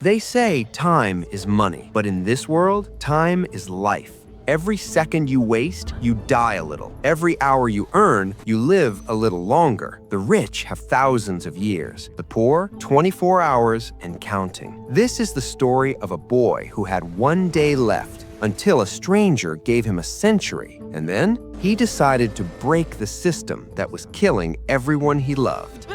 They say time is money, but in this world, time is life. Every second you waste, you die a little. Every hour you earn, you live a little longer. The rich have thousands of years. The poor, 24 hours and counting. This is the story of a boy who had one day left until a stranger gave him a century, and then he decided to break the system that was killing everyone he loved.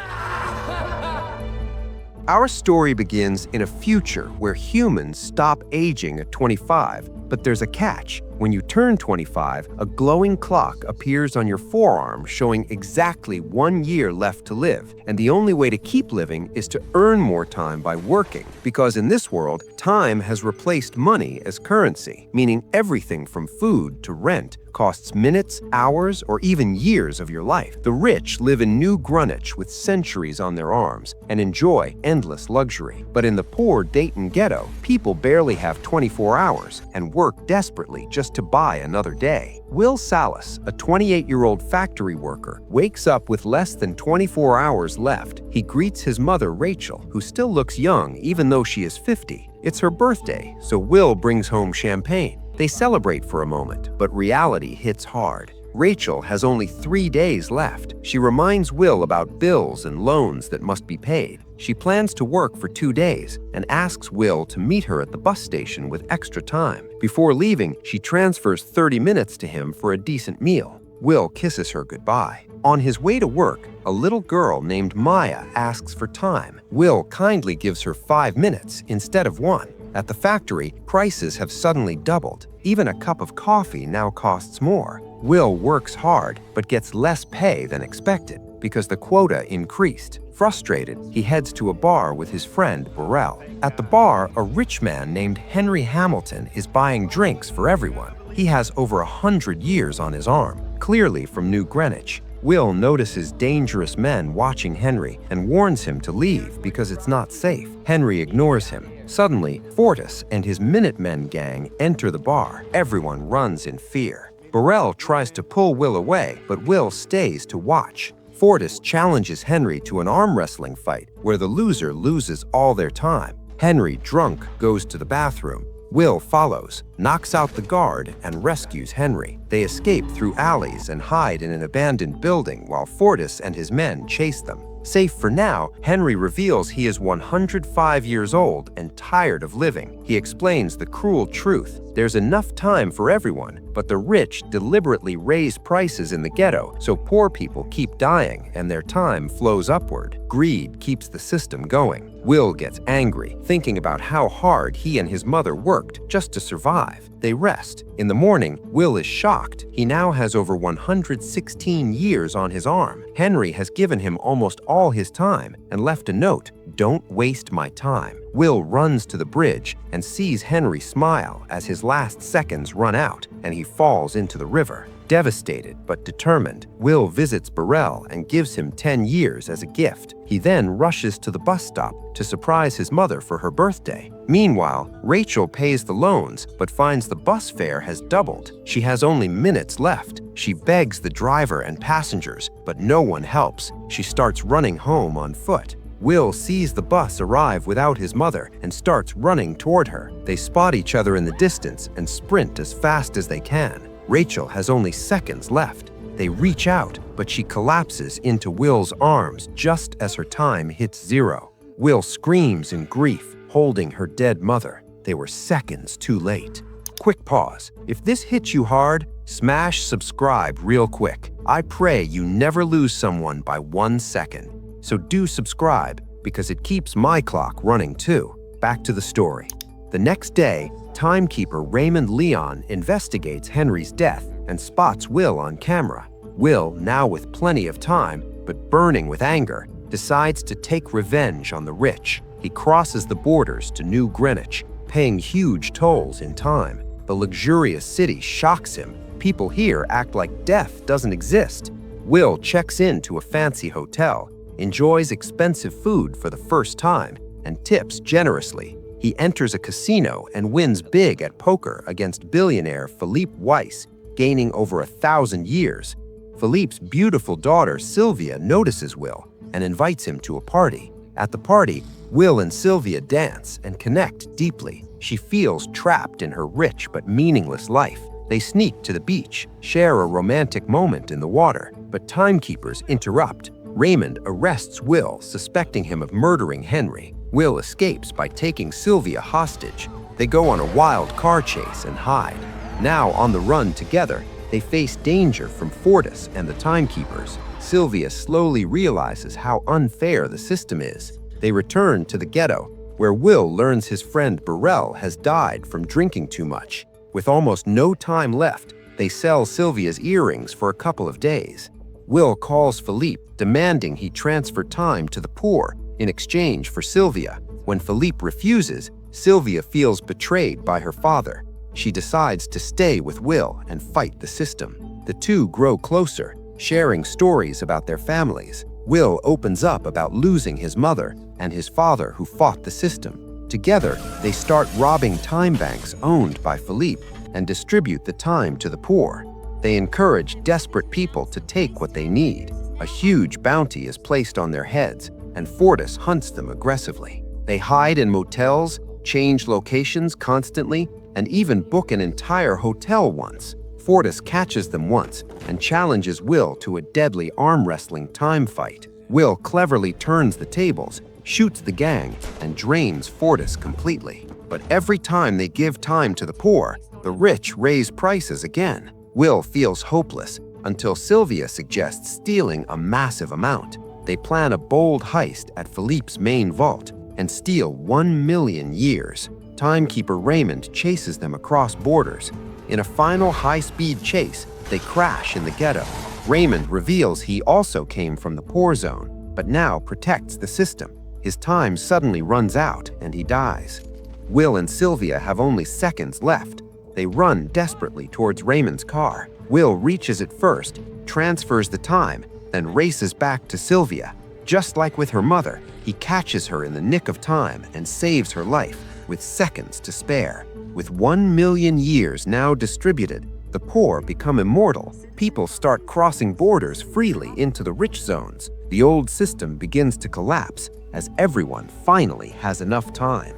Our story begins in a future where humans stop aging at 25, but there's a catch. When you turn 25, a glowing clock appears on your forearm showing exactly 1 year left to live, and the only way to keep living is to earn more time by working, because in this world, time has replaced money as currency, meaning everything from food to rent costs minutes, hours, or even years of your life. The rich live in New Greenwich with centuries on their arms and enjoy endless luxury. But in the poor Dayton ghetto, people barely have 24 hours and work desperately just to buy another day. Will Salas, a 28-year-old factory worker, wakes up with less than 24 hours left. He greets his mother, Rachel, who still looks young even though she is 50. It's her birthday, so Will brings home champagne. They celebrate for a moment, but reality hits hard. Rachel has only 3 days left. She reminds Will about bills and loans that must be paid. She plans to work for 2 days and asks Will to meet her at the bus station with extra time. Before leaving, she transfers 30 minutes to him for a decent meal. Will kisses her goodbye. On his way to work, a little girl named Maya asks for time. Will kindly gives her 5 minutes instead of 1. At the factory, prices have suddenly doubled. Even a cup of coffee now costs more. Will works hard, but gets less pay than expected because the quota increased. Frustrated, he heads to a bar with his friend, Burrell. At the bar, a rich man named Henry Hamilton is buying drinks for everyone. He has over 100 years on his arm, clearly from New Greenwich. Will notices dangerous men watching Henry and warns him to leave because it's not safe. Henry ignores him. Suddenly, Fortis and his Minutemen gang enter the bar. Everyone runs in fear. Burrell tries to pull Will away, but Will stays to watch. Fortis challenges Henry to an arm wrestling fight where the loser loses all their time. Henry, drunk, goes to the bathroom. Will follows, knocks out the guard, and rescues Henry. They escape through alleys and hide in an abandoned building while Fortis and his men chase them. Safe for now, Henry reveals he is 105 years old and tired of living. He explains the cruel truth. There's enough time for everyone, but the rich deliberately raise prices in the ghetto, so poor people keep dying and their time flows upward. Greed keeps the system going. Will gets angry, thinking about how hard he and his mother worked just to survive. They rest. In the morning, Will is shocked. He now has over 116 years on his arm. Henry has given him almost all his time and left a note, "Don't waste my time." Will runs to the bridge and sees Henry smile as his last seconds run out and he falls into the river. Devastated but determined, Will visits Burrell and gives him 10 years as a gift. He then rushes to the bus stop to surprise his mother for her birthday. Meanwhile, Rachel pays the loans but finds the bus fare has doubled. She has only minutes left. She begs the driver and passengers, but no one helps. She starts running home on foot. Will sees the bus arrive without his mother and starts running toward her. They spot each other in the distance and sprint as fast as they can. Rachel has only seconds left. They reach out, but she collapses into Will's arms just as her time hits 0. Will screams in grief, holding her dead mother. They were seconds too late. Quick pause. If this hits you hard, smash subscribe real quick. I pray you never lose someone by 1 second. So do subscribe because it keeps my clock running too. Back to the story. The next day, timekeeper Raymond Leon investigates Henry's death and spots Will on camera. Will, now with plenty of time, but burning with anger, decides to take revenge on the rich. He crosses the borders to New Greenwich, paying huge tolls in time. The luxurious city shocks him. People here act like death doesn't exist. Will checks into a fancy hotel, enjoys expensive food for the first time, and tips generously. He enters a casino and wins big at poker against billionaire Philippe Weiss, gaining over 1,000 years. Philippe's beautiful daughter Sylvia notices Will and invites him to a party. At the party, Will and Sylvia dance and connect deeply. She feels trapped in her rich but meaningless life. They sneak to the beach, share a romantic moment in the water, but timekeepers interrupt. Raymond arrests Will, suspecting him of murdering Henry. Will escapes by taking Sylvia hostage. They go on a wild car chase and hide. Now on the run together, they face danger from Fortis and the Timekeepers. Sylvia slowly realizes how unfair the system is. They return to the ghetto, where Will learns his friend Burrell has died from drinking too much. With almost no time left, they sell Sylvia's earrings for a couple of days. Will calls Philippe, demanding he transfer time to the poor in exchange for Sylvia. When Philippe refuses, Sylvia feels betrayed by her father. She decides to stay with Will and fight the system. The two grow closer, sharing stories about their families. Will opens up about losing his mother and his father who fought the system. Together, they start robbing time banks owned by Philippe and distribute the time to the poor. They encourage desperate people to take what they need. A huge bounty is placed on their heads, and Fortis hunts them aggressively. They hide in motels, change locations constantly, and even book an entire hotel once. Fortis catches them once and challenges Will to a deadly arm wrestling time fight. Will cleverly turns the tables, shoots the gang, and drains Fortis completely. But every time they give time to the poor, the rich raise prices again. Will feels hopeless until Sylvia suggests stealing a massive amount. They plan a bold heist at Philippe's main vault and steal 1 million years. Timekeeper Raymond chases them across borders. In a final high-speed chase, they crash in the ghetto. Raymond reveals he also came from the poor zone, but now protects the system. His time suddenly runs out and he dies. Will and Sylvia have only seconds left. They run desperately towards Raymond's car. Will reaches it first, transfers the time, then races back to Sylvia. Just like with her mother, he catches her in the nick of time and saves her life with seconds to spare. With 1 million years now distributed, the poor become immortal. People start crossing borders freely into the rich zones. The old system begins to collapse as everyone finally has enough time.